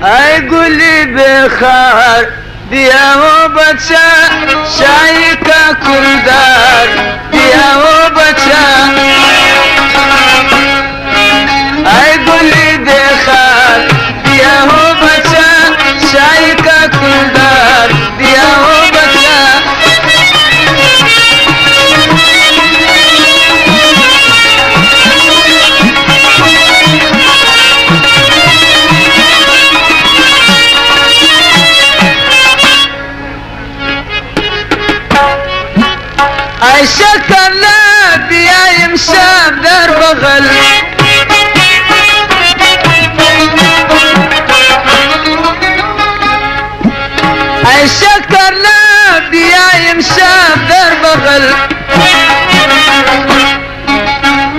ऐ गुली बेखार दिया हो बच्चा शाही का कुलदार दिया हो बच्चा ऐ गुली बेखार दिया हो बच्चा शाही का कुलदार दिया हो बच्चा ऐसा करना दिया इमशाब दर बगल ऐसा करना दिया इमशाब दर बगल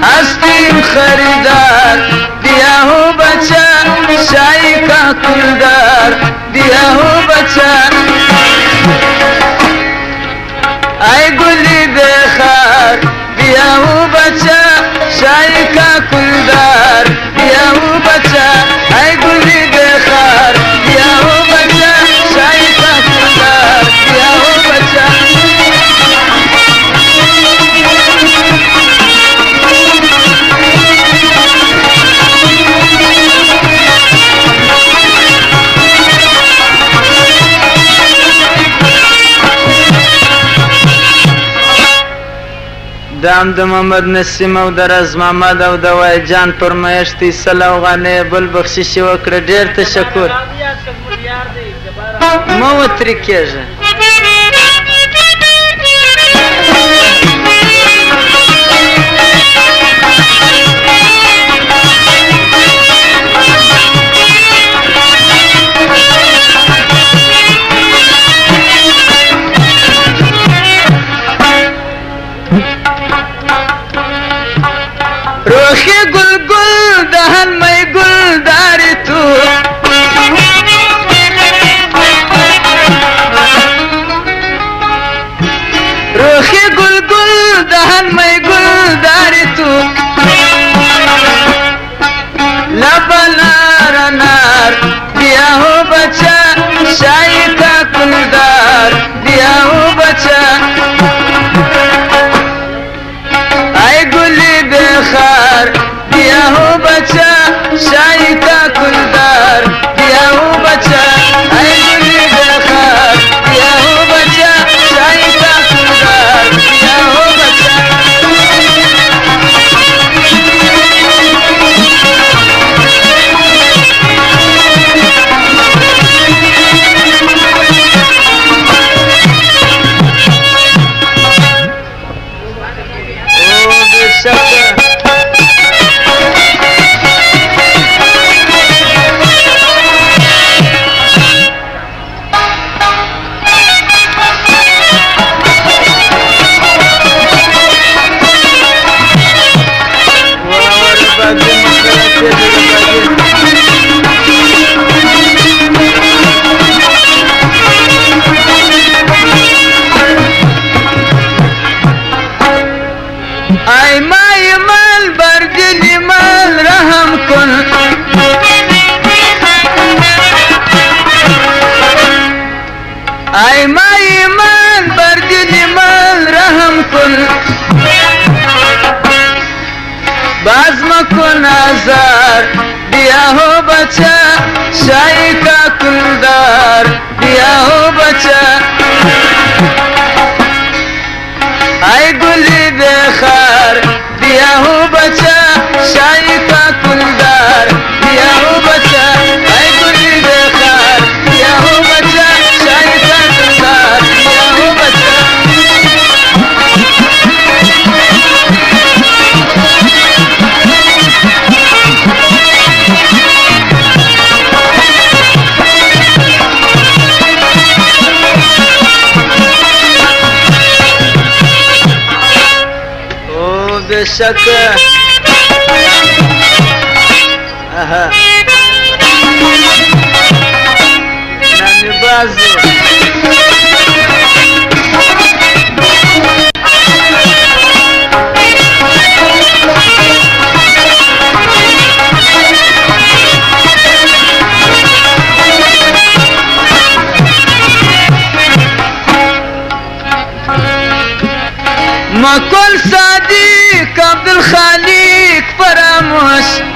हस्तीम खरीदार दिया हो बच्चा शाही का कुलदार दिया हो बच्चा ऐ गुली बेखार दिया हूँ बच्चा शाही का कुलदार दिया हूँ बच्चा ऐ गुली बेखार दिया हूँ बच्चा शाही का कुलदार दिया हूँ बच्चा دام د محمد نسیم او د رز محمد او د وای جان پرمیشت صلاح غانه بل بخشش وکړه ډیر تشکر مو وتر کېږه روخی گل گل دهن می گل داری تو روخی گل گل دهن می گل داری تو لبا نار نار دیا ہو بچا شاہی کا کلدار دیا ہو بچا ऐ गुली बेखार दिया हो बच्चा शाही का कुलदार दिया हो बच्चा ऐ गुली बेखार दिया हो बच्चा शाही का कुलदार दिया हो बच्चा ऐ माई माल बरदिली माल रहम कुन ऐ माई माल बरदिली माल रहम कुन बाज़म कुन आज़ार दिया हो बच्चा शाही का कुलदार दिया हो बच्चा ऐ गुली बेखार दिया हूँ बच्चा शाही का कुलदार दिया हूँ बच्चा ऐ गुली बेखार दिया हूँ बच्चा शाही का कुलदार दिया हूँ बच्चा बेशक नानी बाजू خوش